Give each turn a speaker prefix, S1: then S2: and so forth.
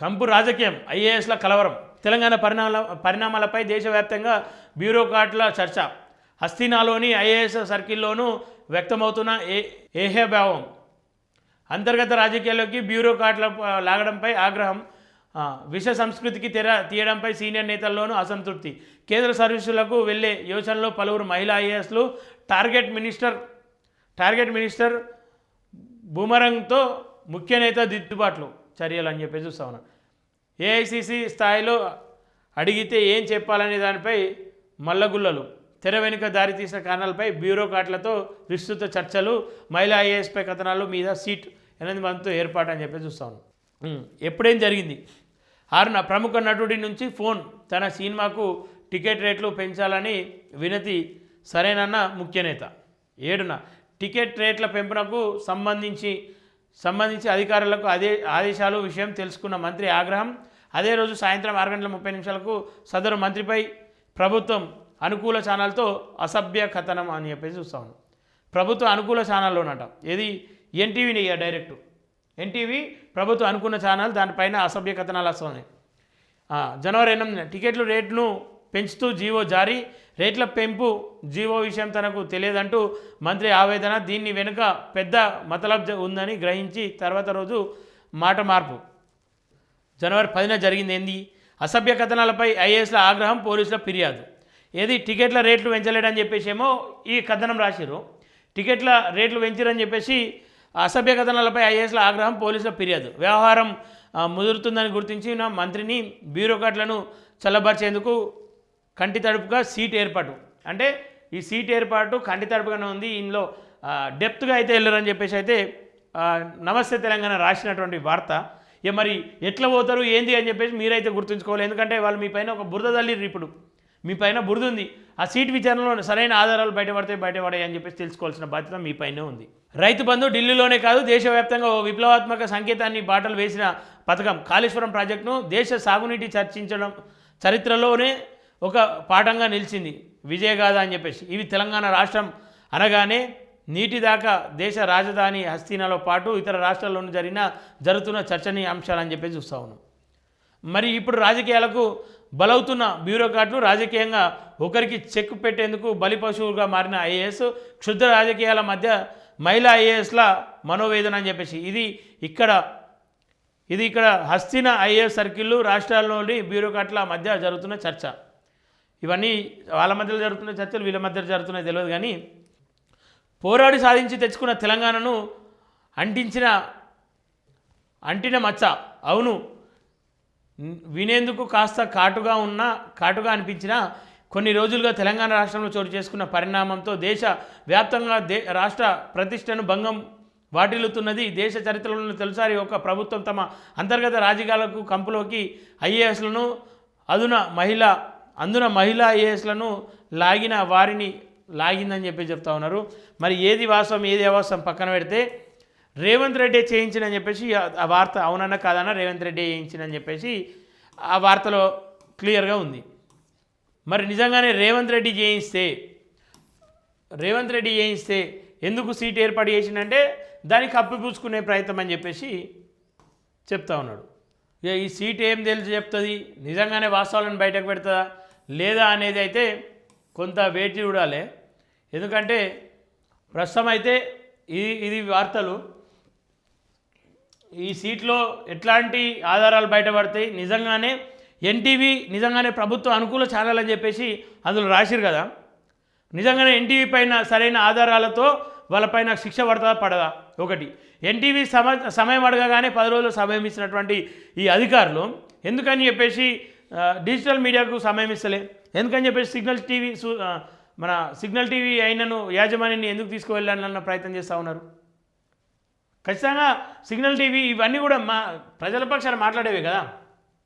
S1: కంపు రాజకీయం, ఐఏఎస్ల కలవరం, తెలంగాణ పరిణామాలపై దేశవ్యాప్తంగా బ్యూరోక్రాట్ల చర్చ, హస్తినాలోని ఐఏఎస్ సర్కిల్లోనూ వ్యక్తమవుతున్న ఏహ్యభావం, అంతర్గత రాజకీయాల్లోకి బ్యూరోక్రాట్ల లాగడంపై ఆగ్రహం, విష సంస్కృతికి తెర తీయడంపై సీనియర్ నేతల్లోనూ అసంతృప్తి, కేంద్ర సర్వీసులకు వెళ్లే యోచనలో పలువురు మహిళా ఐఏఎస్లు, టార్గెట్ మినిస్టర్ బూమరంగ్తో ముఖ్య నేత దిద్దుబాట్లు చర్యలు అని చెప్పి చూస్తా ఉన్నాను. ఏఐసిసి స్థాయిలో అడిగితే ఏం చెప్పాలనే దానిపై మల్లగుల్లలు, తెర వెనుక దారితీసిన కారణాలపై బ్యూరోక్రాట్లతో విస్తృత చర్చలు, మహిళా ఐఏఎస్పై కథనాలు మీద సీట్ 8 మందితో ఏర్పాటు అని చెప్పి చూస్తా ఉన్నాను. ఎప్పుడేం జరిగింది? 6న ప్రముఖ నటుడి నుంచి ఫోన్, తన సినిమాకు టికెట్ రేట్లు పెంచాలని వినతి, సరేనన్న ముఖ్య నేత. 7న టికెట్ రేట్ల పెంపునకు సంబంధించి అధికారులకు ఆదేశాలు విషయం తెలుసుకున్న మంత్రి ఆగ్రహం. అదే రోజు సాయంత్రం 6:30 సదరు మంత్రిపై ప్రభుత్వం అనుకూల ఛానల్తో అసభ్య కథనం అని చెప్పేసి చూస్తాను. ప్రభుత్వ అనుకూల ఛానల్లోనట, ఏది ఎన్టీవీని డైరెక్ట్ ఎన్టీవీ ప్రభుత్వం అనుకున్న ఛానల్, దానిపైన అసభ్య కథనాలు వస్తున్నాయి. జనవరి 8న టికెట్లు రేట్ను పెంచుతూ జీవో జారీ, రేట్ల పెంపు జీవో విషయం తనకు తెలియదంటూ మంత్రి ఆవేదన. దీన్ని వెనుక పెద్ద మతలబ్ ఉందని గ్రహించి తర్వాత రోజు మాట మార్పు. జనవరి 10న జరిగింది ఏంది? అసభ్య కథనాలపై ఐఏఎస్ల ఆగ్రహం, పోలీసుల ఫిర్యాదు. ఏది టికెట్ల రేట్లు పెంచలేడని చెప్పేసి ఏమో ఈ కథనం రాసిరు. టికెట్ల రేట్లు పెంచిరని చెప్పేసి అసభ్య కథనాలపై ఐఏఎస్ల ఆగ్రహం, పోలీసుల ఫిర్యాదు. వ్యవహారం ముదురుతుందని గుర్తించిన మంత్రిని బ్యూరోక్రాట్లను చల్లబరిచేందుకు కంటి తడుపుగా సీట్ ఏర్పాటు. అంటే ఈ సీట్ ఏర్పాటు కంటి తడుపుగానే ఉంది. ఇందులో డెప్త్గా అయితే వెళ్ళరని చెప్పేసి అయితే నమస్తే తెలంగాణ రాసినటువంటి వార్త. ఇక మరి ఎట్లా పోతారు ఏంది అని చెప్పేసి మీరైతే గుర్తుంచుకోవాలి. ఎందుకంటే వాళ్ళు మీ పైన ఒక బురద తల్లిరు. ఇప్పుడు మీ పైన బురద ఉంది. ఆ సీట్ విచారణలో సరైన ఆధారాలు బయటపడతాయి అని చెప్పేసి తెలుసుకోవాల్సిన బాధ్యత మీ పైనే ఉంది. రైతు బంధు ఢిల్లీలోనే కాదు దేశవ్యాప్తంగా ఓ విప్లవాత్మక సంకేతాన్ని బాటలు వేసిన పథకం. కాళేశ్వరం ప్రాజెక్టును దేశ సాగునీటి చరిత్రలోనే ఒక పాఠంగా నిలిచింది. విజయగాథ అని చెప్పేసి. ఇవి తెలంగాణ రాష్ట్రం అనగానే నీటి దాకా దేశ రాజధాని హస్తినాలో పాటు ఇతర రాష్ట్రాల్లోనూ జరుగుతున్న చర్చనీయ అంశాలని చెప్పేసి చూస్తా ఉన్నాం. మరి ఇప్పుడు రాజకీయాలకు బలవుతున్న బ్యూరోక్రాట్లు, రాజకీయంగా ఒకరికి చెక్ పెట్టేందుకు బలిపశువుగా మారిన ఐఏఎస్, క్షుద్ర రాజకీయాల మధ్య మహిళా ఐఏఎస్ల మనోవేదన అని చెప్పేసి ఇది ఇక్కడ హస్తిన ఐఏఎస్ సర్కిళ్ళు, రాష్ట్రాల్లోని బ్యూరోక్రాట్ల మధ్య జరుగుతున్న చర్చ. ఇవన్నీ వాళ్ళ మధ్యలో జరుగుతున్న చర్చలు, వీళ్ళ మధ్య జరుగుతున్నాయి తెలియదు. కానీ పోరాడి సాధించి తెచ్చుకున్న తెలంగాణను అంటిన మచ్చ. అవును, వినేందుకు కాస్త కాటుగా అనిపించిన కొన్ని రోజులుగా తెలంగాణ రాష్ట్రంలో చోటు చేసుకున్న పరిణామంతో దేశ వ్యాప్తంగా రాష్ట్ర ప్రతిష్టను భంగం వాటిల్లుతున్నది. దేశ చరిత్రలో తొలిసారి ఒక ప్రభుత్వం తమ అంతర్గత రాజకీయాలకు కంపులోకి ఐఏఎస్లను అందున మహిళా ఐఏఎస్లను లాగిందని చెప్పి చెప్తా ఉన్నారు. మరి ఏది వాస్తవం ఏది అవాస్తవం పక్కన పెడితే రేవంత్ రెడ్డి చేయించినని చెప్పేసి ఆ వార్త అవునన్నా కాదన్నా రేవంత్ రెడ్డి చేయించినని చెప్పేసి ఆ వార్తలో క్లియర్గా ఉంది. మరి నిజంగానే రేవంత్ రెడ్డి చేయిస్తే ఎందుకు సీట్ ఏర్పాటు చేసిందంటే దానికి కప్పిపుచ్చుకునే ప్రయత్నం అని చెప్పేసి చెప్తా ఉన్నాడు. ఇక ఈ సీట్ ఏం తెలిసి చెప్తుంది, నిజంగానే వాస్తవాలను బయటకు పెడుతుందా లేదా అనేది అయితే కొంత వేచి చూడాలి. ఎందుకంటే ప్రస్తుతం అయితే ఇది వార్తలు. ఈ సీట్లో ఎట్లాంటి ఆధారాలు బయటపడతాయి, ఎన్టీవీ నిజంగానే ప్రభుత్వ అనుకూల ఛానల్ అని చెప్పేసి అందులో రాసిరు కదా, నిజంగానే ఎన్టీవీ పైన సరైన ఆధారాలతో వాళ్ళపైన శిక్ష పడదా? ఒకటి, ఎన్టీవీ సమయం అడగగానే 10 రోజులు సమయం ఇచ్చినటువంటి ఈ అధికారులు ఎందుకని చెప్పేసి డిజిటల్ మీడియాకు సమయం ఇస్తలే, ఎందుకని చెప్పేసి సిగ్నల్ టీవీ అయినను యాజమాన్యాన్ని ఎందుకు తీసుకువెళ్ళాలన్న ప్రయత్నం చేస్తూ ఉన్నారు. ఖచ్చితంగా సిగ్నల్ టీవీ ఇవన్నీ కూడా ప్రజల పక్షాన మాట్లాడేవే కదా.